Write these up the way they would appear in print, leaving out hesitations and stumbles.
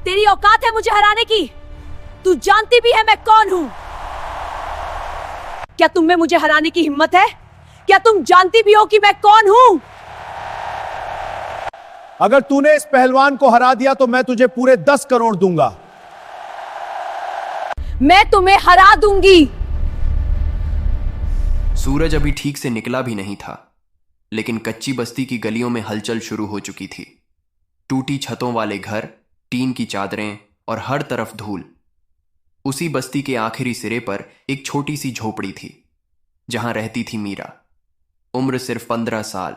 तेरी औकात है मुझे हराने की? तू जानती भी है मैं कौन हूँ? क्या तुम में मुझे हराने की हिम्मत है? क्या तुम जानती भी हो कि मैं कौन हूँ? अगर तूने इस पहलवान को हरा दिया तो मैं तुझे पूरे 10 करोड़ दूंगा। मैं तुम्हें हरा दूंगी। सूरज अभी ठीक से निकला भी नहीं था, लेकिन कच्ची बस्ती की गलियों में हलचल शुरू हो चुकी थी। टूटी छतों वाले घर, टीन की चादरें और हर तरफ धूल। उसी बस्ती के आखिरी सिरे पर एक छोटी सी झोपड़ी थी, जहां रहती थी मीरा। उम्र सिर्फ 15 साल,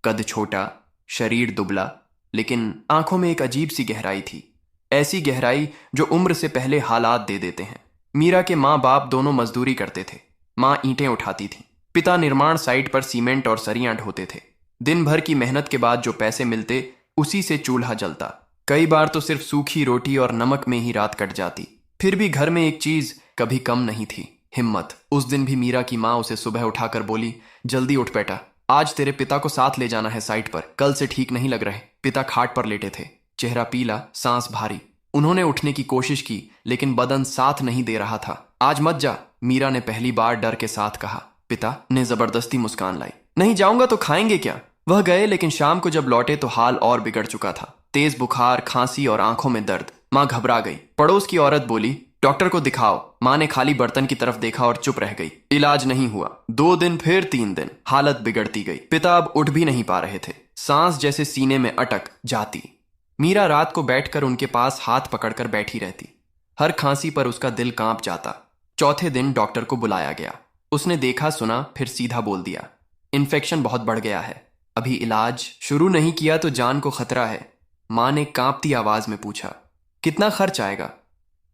कद छोटा, शरीर दुबला, लेकिन आंखों में एक अजीब सी गहराई थी। ऐसी गहराई जो उम्र से पहले हालात दे देते हैं। मीरा के माँ बाप दोनों मजदूरी करते थे। माँ ईंटें उठाती थी, पिता निर्माण साइट पर सीमेंट और सरियां ढोते थे। दिन भर की मेहनत के बाद जो पैसे मिलते, उसी से चूल्हा जलता। कई बार तो सिर्फ सूखी रोटी और नमक में ही रात कट जाती। फिर भी घर में एक चीज कभी कम नहीं थी, हिम्मत। उस दिन भी मीरा की माँ उसे सुबह उठाकर बोली, जल्दी उठ बेटा, आज तेरे पिता को साथ ले जाना है साइट पर, कल से ठीक नहीं लग रहे। पिता खाट पर लेटे थे, चेहरा पीला, सांस भारी। उन्होंने उठने की कोशिश की, लेकिन बदन साथ नहीं दे रहा था। आज मत जा, मीरा ने पहली बार डर के साथ कहा। पिता ने जबरदस्ती मुस्कान लाई। नहीं जाऊंगा तो खाएंगे क्या? वह गए, लेकिन शाम को जब लौटे तो हाल और बिगड़ चुका था। तेज बुखार, खांसी और आंखों में दर्द। माँ घबरा गई। पड़ोस की औरत बोली, डॉक्टर को दिखाओ। माँ ने खाली बर्तन की तरफ देखा और चुप रह गई। इलाज नहीं हुआ। 2 दिन, फिर 3 दिन। हालत बिगड़ती गई। पिता अब उठ भी नहीं पा रहे थे, सांस जैसे सीने में अटक जाती। मीरा रात को बैठकर उनके पास हाथ पकड़कर बैठी रहती। हर खांसी पर उसका दिल कांप जाता। चौथे दिन डॉक्टर को बुलाया गया। उसने देखा सुना, फिर सीधा बोल दिया, इन्फेक्शन बहुत बढ़ गया है, अभी इलाज शुरू नहीं किया तो जान को खतरा है। माँ ने कांपती आवाज में पूछा, कितना खर्च आएगा?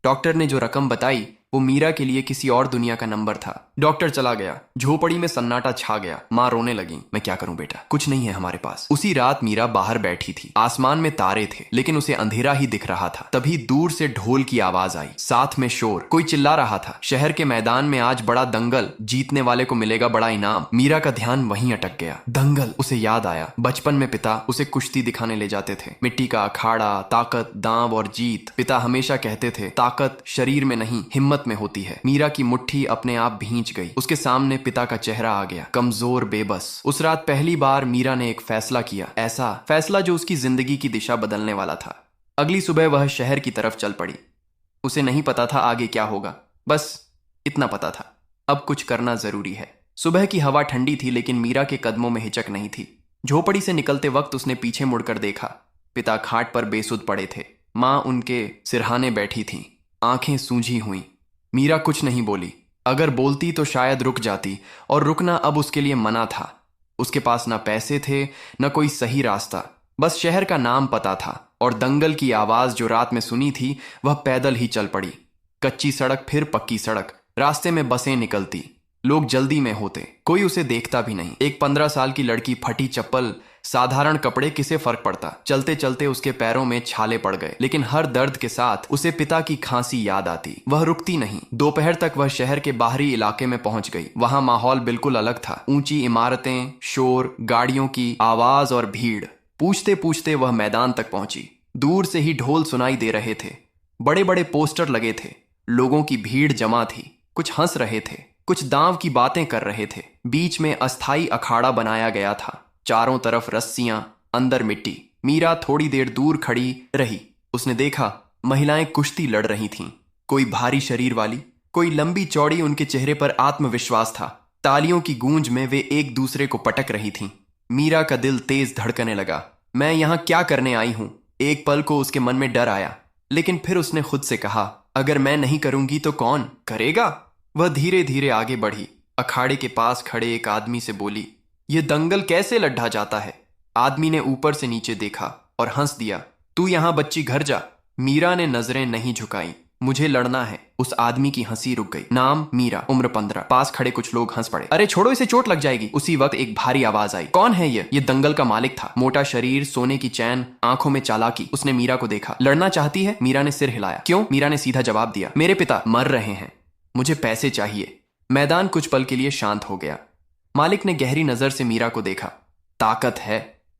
डॉक्टर ने जो रकम बताई वो मीरा के लिए किसी और दुनिया का नंबर था। डॉक्टर चला गया। झोपड़ी में सन्नाटा छा गया। माँ रोने लगी। मैं क्या करूं बेटा, कुछ नहीं है हमारे पास। उसी रात मीरा बाहर बैठी थी। आसमान में तारे थे, लेकिन उसे अंधेरा ही दिख रहा था। तभी दूर से ढोल की आवाज आई, साथ में शोर। कोई चिल्ला रहा था, शहर के मैदान में आज बड़ा दंगल, जीतने वाले को मिलेगा बड़ा इनाम। मीरा का ध्यान वहीं अटक गया। दंगल, उसे याद आया। बचपन में पिता उसे कुश्ती दिखाने ले जाते थे। मिट्टी का अखाड़ा, ताकत, दांव और जीत। पिता हमेशा कहते थे, ताकत शरीर में नहीं, हिम्मत में होती है। मीरा की मुट्ठी अपने आप भींच गई। उसके सामने पिता का चेहरा आ गया, कमजोर, बेबस। उस रात पहली बार मीरा ने एक फैसला किया, ऐसा फैसला जो उसकी जिंदगी की दिशा बदलने वाला था। अगली सुबह वह शहर की तरफ चल पड़ी। उसे नहीं पता था आगे क्या होगा, बस इतना पता था, अब कुछ करना जरूरी है। सुबह की हवा ठंडी थी, लेकिन मीरा के कदमों में हिचक नहीं थी। झोपड़ी से निकलते वक्त उसने पीछे मुड़कर देखा। पिता खाट पर बेसुध पड़े थे। माँ उनके सिरहाने बैठी थी, आंखें सूंझी हुई। मीरा कुछ नहीं बोली। अगर बोलती तो शायद रुक जाती, और रुकना अब उसके लिए मना था। उसके पास न पैसे थे, न कोई सही रास्ता, बस शहर का नाम पता था और दंगल की आवाज जो रात में सुनी थी, वह पैदल ही चल पड़ी। कच्ची सड़क, फिर पक्की सड़क। रास्ते में बसें निकलती, लोग जल्दी में होते, कोई उसे देखता भी नहीं। एक 15 साल की लड़की, फटी चप्पल, साधारण कपड़े, किसे फर्क पड़ता? चलते चलते उसके पैरों में छाले पड़ गए, लेकिन हर दर्द के साथ उसे पिता की खांसी याद आती। वह रुकती नहीं। दोपहर तक वह शहर के बाहरी इलाके में पहुंच गई। वहां माहौल बिल्कुल अलग था। ऊंची इमारतें, शोर, गाड़ियों की आवाज और भीड़। पूछते पूछते वह मैदान तक पहुंची। दूर से ही ढोल सुनाई दे रहे थे। बड़े बड़े पोस्टर लगे थे। लोगों की भीड़ जमा थी। कुछ हंस रहे थे, कुछ दांव की बातें कर रहे थे। बीच में अस्थाई अखाड़ा बनाया गया था। चारों तरफ रस्सियां, अंदर मिट्टी। मीरा थोड़ी देर दूर खड़ी रही। उसने देखा महिलाएं कुश्ती लड़ रही थीं। कोई भारी शरीर वाली, कोई लंबी चौड़ी। उनके चेहरे पर आत्मविश्वास था। तालियों की गूंज में वे एक दूसरे को पटक रही थीं। मीरा का दिल तेज धड़कने लगा। मैं यहां क्या करने आई हूं? एक पल को उसके मन में डर आया, लेकिन फिर उसने खुद से कहा, अगर मैं नहीं करूंगी तो कौन करेगा? वह धीरे धीरे आगे बढ़ी। अखाड़े के पास खड़े एक आदमी से बोली, यह दंगल कैसे लड्ढा जाता है? आदमी ने ऊपर से नीचे देखा और हंस दिया। तू यहां बच्ची, घर जा। मीरा ने नजरें नहीं झुकाई। मुझे लड़ना है। उस आदमी की हंसी रुक गई। नाम मीरा, उम्र 15। पास खड़े कुछ लोग हंस पड़े। अरे छोड़ो, इसे चोट लग जाएगी। उसी वक्त एक भारी आवाज आई। कौन है ये? दंगल का मालिक था। मोटा शरीर, सोने की चैन, आंखों में चालाकी। उसने मीरा को देखा। लड़ना चाहती है? मीरा ने सिर हिलाया। क्यों? मीरा ने सीधा जवाब दिया, मेरे पिता मर रहे हैं, मुझे पैसे चाहिए। मैदान कुछ पल के लिए शांत हो गया। मालिक ने गहरी नजर से मीरा को देखा। ताकत है,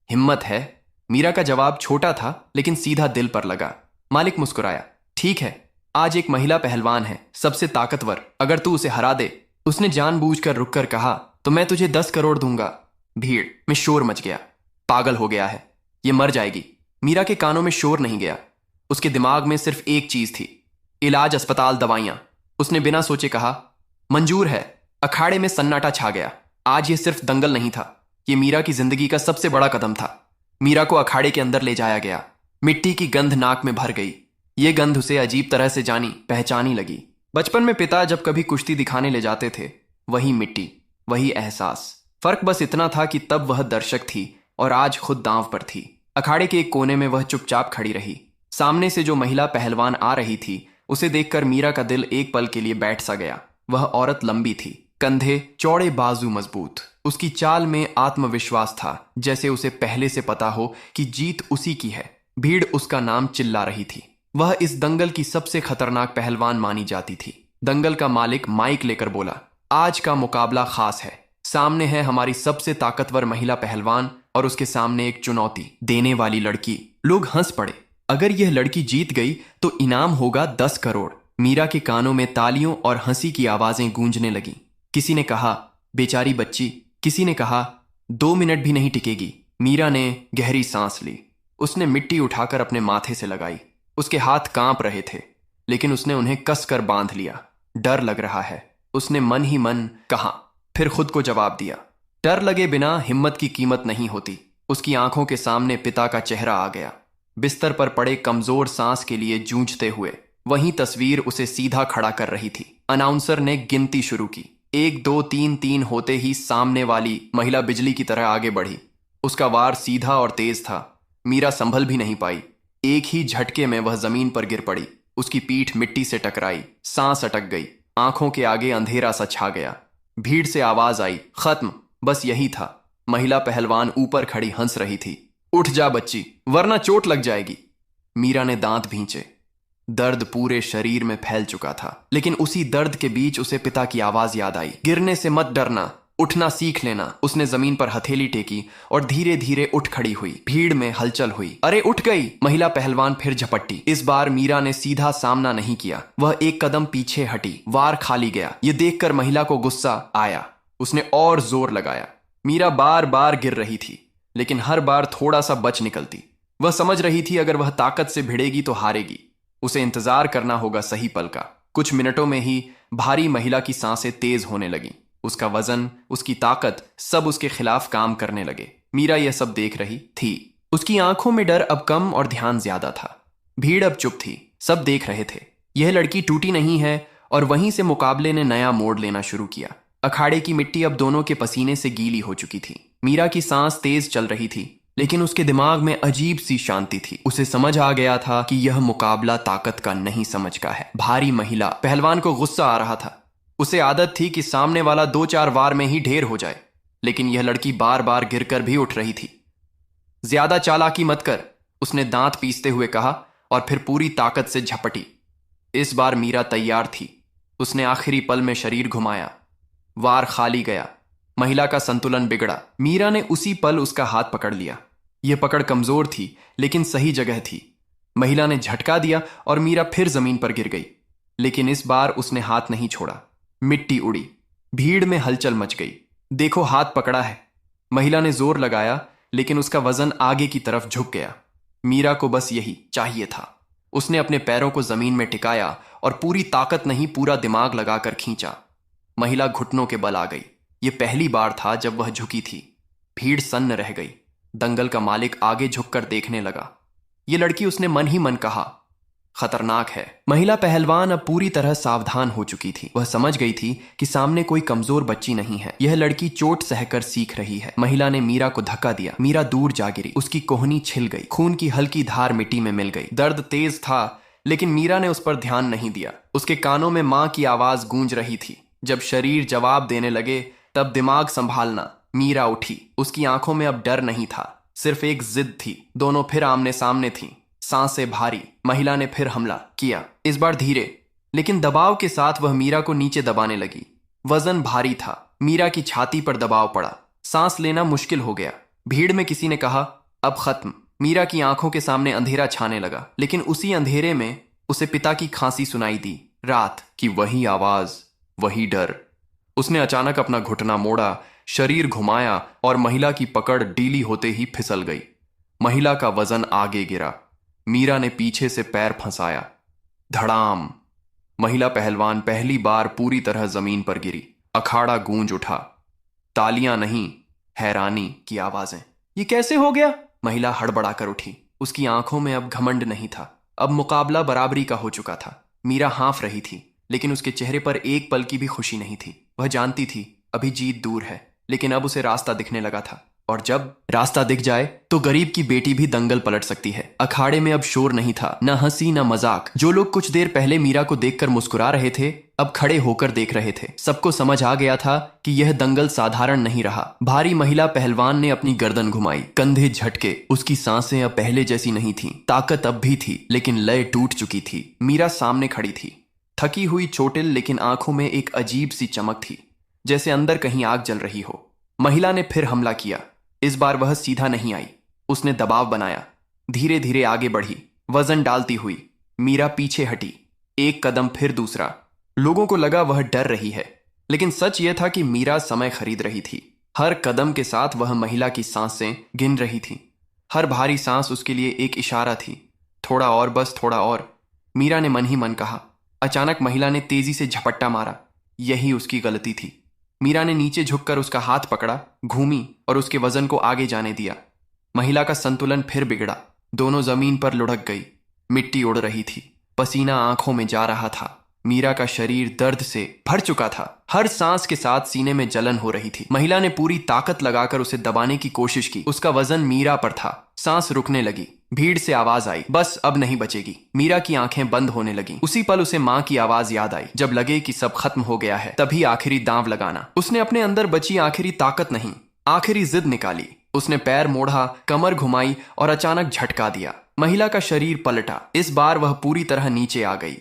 हिम्मत है? मीरा का जवाब छोटा था, लेकिन सीधा दिल पर लगा। मालिक मुस्कुराया। ठीक है, आज एक महिला पहलवान है, सबसे ताकतवर, अगर तू उसे हरा दे। उसने जानबूझकर रुककर कहा, तो मैं तुझे 10 करोड़ दूंगा। भीड़ में शोर मच गया। पागल हो गया है, ये मर जाएगी। मीरा के कानों में शोर नहीं गया। उसके दिमाग में सिर्फ एक चीज थी, इलाज, अस्पताल, दवाइयां। उसने बिना सोचे कहा, मंजूर है। अखाड़े में सन्नाटा छा गया। आज ये सिर्फ दंगल नहीं था, ये मीरा की जिंदगी का सबसे बड़ा कदम था। मीरा को अखाड़े के अंदर ले जाया गया। मिट्टी की गंध नाक में भर गई। ये गंध उसे अजीब तरह से जानी पहचानी लगी। बचपन में पिता जब कभी कुश्ती दिखाने ले जाते थे, वही मिट्टी, वही एहसास। फर्क बस इतना था कि तब वह दर्शक थी और आज खुद दांव पर थी। अखाड़े के एक कोने में वह चुपचाप खड़ी रही। सामने से जो महिला पहलवान आ रही थी, उसे देखकर मीरा का दिल एक पल के लिए बैठ सा गया। वह औरत लंबी थी, कंधे चौड़े, बाजू मजबूत। उसकी चाल में आत्मविश्वास था, जैसे उसे पहले से पता हो कि जीत उसी की है। भीड़ उसका नाम चिल्ला रही थी। वह इस दंगल की सबसे खतरनाक पहलवान मानी जाती थी। दंगल का मालिक माइक लेकर बोला, आज का मुकाबला खास है। सामने है हमारी सबसे ताकतवर महिला पहलवान और उसके सामने एक चुनौती देने वाली लड़की। लोग हंस पड़े। अगर यह लड़की जीत गई तो इनाम होगा 10 करोड़। मीरा के कानों में तालियों और हंसी की आवाजें गूंजने लगीं। किसी ने कहा, बेचारी बच्ची। किसी ने कहा, 2 मिनट भी नहीं टिकेगी। मीरा ने गहरी सांस ली। उसने मिट्टी उठाकर अपने माथे से लगाई। उसके हाथ कांप रहे थे, लेकिन उसने उन्हें कसकर बांध लिया। डर लग रहा है, उसने मन ही मन कहा, फिर खुद को जवाब दिया। डर लगे बिना हिम्मत की कीमत नहीं होती। उसकी आंखों के सामने पिता का चेहरा आ गया, बिस्तर पर पड़े कमजोर सांस के लिए जूझते हुए। वही तस्वीर उसे सीधा खड़ा कर रही थी। अनाउंसर ने गिनती शुरू की। 1 2 3 3 होते ही सामने वाली महिला बिजली की तरह आगे बढ़ी। उसका वार सीधा और तेज था। मीरा संभल भी नहीं पाई। एक ही झटके में वह जमीन पर गिर पड़ी। उसकी पीठ मिट्टी से टकराई, सांस अटक गई, आंखों के आगे अंधेरा सा छा गया। भीड़ से आवाज आई, खत्म। बस यही था। महिला पहलवान ऊपर खड़ी हंस रही थी। उठ जा बच्ची, वरना चोट लग जाएगी। मीरा ने दांत भींचे। दर्द पूरे शरीर में फैल चुका था, लेकिन उसी दर्द के बीच उसे पिता की आवाज याद आई, गिरने से मत डरना, उठना सीख लेना। उसने जमीन पर हथेली टेकी और धीरे धीरे उठ खड़ी हुई। भीड़ में हलचल हुई। अरे उठ गई! महिला पहलवान फिर झपट्टी। इस बार मीरा ने सीधा सामना नहीं किया। वह एक कदम पीछे हटी। वार खाली गया। ये देखकर महिला को गुस्सा आया। उसने और जोर लगाया। मीरा बार बार गिर रही थी, लेकिन हर बार थोड़ा सा बच निकलती। वह समझ रही थी अगर वह ताकत से भिड़ेगी तो हारेगी। उसे इंतजार करना होगा सही पल का। कुछ मिनटों में ही भारी महिला की सांसें तेज होने लगीं। उसका वजन, उसकी ताकत, सब उसके खिलाफ काम करने लगे। मीरा यह सब देख रही थी। उसकी आंखों में डर अब कम और ध्यान ज्यादा था। भीड़ अब चुप थी, सब देख रहे थे। यह लड़की टूटी नहीं है। और वहीं से मुकाबले ने नया मोड़ लेना शुरू किया। अखाड़े की मिट्टी अब दोनों के पसीने से गीली हो चुकी थी। मीरा की सांस तेज चल रही थी, लेकिन उसके दिमाग में अजीब सी शांति थी। उसे समझ आ गया था कि यह मुकाबला ताकत का नहीं, समझ का है। भारी महिला पहलवान को गुस्सा आ रहा था। उसे आदत थी कि सामने वाला 2-4 वार में ही ढेर हो जाए, लेकिन यह लड़की बार बार गिरकर भी उठ रही थी। ज्यादा चालाकी मत कर, उसने दांत पीसते हुए कहा और फिर पूरी ताकत से झपटी। इस बार मीरा तैयार थी। उसने आखिरी पल में शरीर घुमाया। वार खाली गया। महिला का संतुलन बिगड़ा। मीरा ने उसी पल उसका हाथ पकड़ लिया। यह पकड़ कमजोर थी, लेकिन सही जगह थी। महिला ने झटका दिया और मीरा फिर जमीन पर गिर गई, लेकिन इस बार उसने हाथ नहीं छोड़ा। मिट्टी उड़ी। भीड़ में हलचल मच गई। देखो, हाथ पकड़ा है। महिला ने जोर लगाया, लेकिन उसका वजन आगे की तरफ झुक गया। मीरा को बस यही चाहिए था। उसने अपने पैरों को जमीन में टिकाया और पूरी ताकत नहीं, पूरा दिमाग लगाकर खींचा। महिला घुटनों के बल आ गई। यह पहली बार था जब वह झुकी थी। भीड़ सन्न रह गई। दंगल का मालिक आगे झुककर देखने लगा। यह लड़की, उसने मन ही मन कहा, खतरनाक है। महिला पहलवान अब पूरी तरह सावधान हो चुकी थी। वह समझ गई थी कि सामने कोई कमजोर बच्ची नहीं है। यह लड़की चोट सहकर सीख रही है। महिला ने मीरा को धक्का दिया। मीरा दूर जा गिरी। उसकी कोहनी छिल गई। खून की हल्की धार मिट्टी में मिल गई। दर्द तेज था, लेकिन मीरा ने उस पर ध्यान नहीं दिया। उसके कानों में मां की आवाज गूंज रही थी, जब शरीर जवाब देने लगे तब दिमाग संभालना। मीरा उठी। उसकी आंखों में अब डर नहीं था, सिर्फ एक जिद थी। दोनों फिर आमने सामने थीं, सांसें भारी। महिला ने फिर हमला किया, इस बार धीरे, लेकिन दबाव के साथ वह मीरा को नीचे दबाने लगी। वजन भारी था। मीरा की छाती पर दबाव पड़ा। सांस लेना मुश्किल हो गया। भीड़ में किसी ने कहा, अब खत्म। मीरा की आंखों के सामने अंधेरा छाने लगा, लेकिन उसी अंधेरे में उसे पिता की खांसी सुनाई दी। रात की वही आवाज, वही डर। उसने अचानक अपना घुटना मोड़ा, शरीर घुमाया और महिला की पकड़ ढीली होते ही फिसल गई। महिला का वजन आगे गिरा। मीरा ने पीछे से पैर फंसाया। धड़ाम। महिला पहलवान पहली बार पूरी तरह जमीन पर गिरी। अखाड़ा गूंज उठा। तालियां नहीं, हैरानी की आवाजें। ये कैसे हो गया? महिला हड़बड़ाकर उठी। उसकी आंखों में अब घमंड नहीं था, अब मुकाबला बराबरी का हो चुका था। मीरा हाँफ रही थी, लेकिन उसके चेहरे पर एक पल की भी खुशी नहीं थी। वह जानती थी अभी जीत दूर है, लेकिन अब उसे रास्ता दिखने लगा था, और जब रास्ता दिख जाए तो गरीब की बेटी भी दंगल पलट सकती है। अखाड़े में अब शोर नहीं था, न हंसी न मजाक। जो लोग कुछ देर पहले मीरा को देखकर मुस्कुरा रहे थे, अब खड़े होकर देख रहे थे। सबको समझ आ गया था कि यह दंगल साधारण नहीं रहा। भारी महिला पहलवान ने अपनी गर्दन घुमाई, कंधे झटके। उसकी सांसें अब पहले जैसी नहीं थीं। ताकत अब भी थी, लेकिन लय टूट चुकी थी। मीरा सामने खड़ी थी, थकी हुई, चोटिल, लेकिन आंखों में एक अजीब सी चमक थी, जैसे अंदर कहीं आग जल रही हो। महिला ने फिर हमला किया। इस बार वह सीधा नहीं आई। उसने दबाव बनाया, धीरे धीरे आगे बढ़ी, वजन डालती हुई। मीरा पीछे हटी, एक कदम फिर दूसरा। लोगों को लगा वह डर रही है, लेकिन सच यह था कि मीरा समय खरीद रही थी। हर कदम के साथ वह महिला की सांसें गिन रही थी। हर भारी सांस उसके लिए एक इशारा थी। थोड़ा और, बस थोड़ा और, मीरा ने मन ही मन कहा। अचानक महिला ने तेजी से झपट्टा मारा। यही उसकी गलती थी। मीरा ने नीचे झुककर उसका हाथ पकड़ा, घूमी और उसके वजन को आगे जाने दिया। महिला का संतुलन फिर बिगड़ा। दोनों जमीन पर लुढ़क गई। मिट्टी उड़ रही थी, पसीना आंखों में जा रहा था। मीरा का शरीर दर्द से भर चुका था। हर सांस के साथ सीने में जलन हो रही थी। महिला ने पूरी ताकत लगाकर उसे दबाने की कोशिश की। उसका वजन मीरा पर था। सांस रुकने लगी। भीड़ से आवाज आई, बस अब नहीं बचेगी। मीरा की आंखें बंद होने लगीं। उसी पल उसे मां की आवाज याद आई, जब लगे कि सब खत्म हो गया है, तभी आखिरी दांव लगाना। उसने अपने अंदर बची आखिरी ताकत नहीं, आखिरी जिद निकाली। उसने पैर मोड़ा, कमर घुमाई और अचानक झटका दिया। महिला का शरीर पलटा। इस बार वह पूरी तरह नीचे आ गई।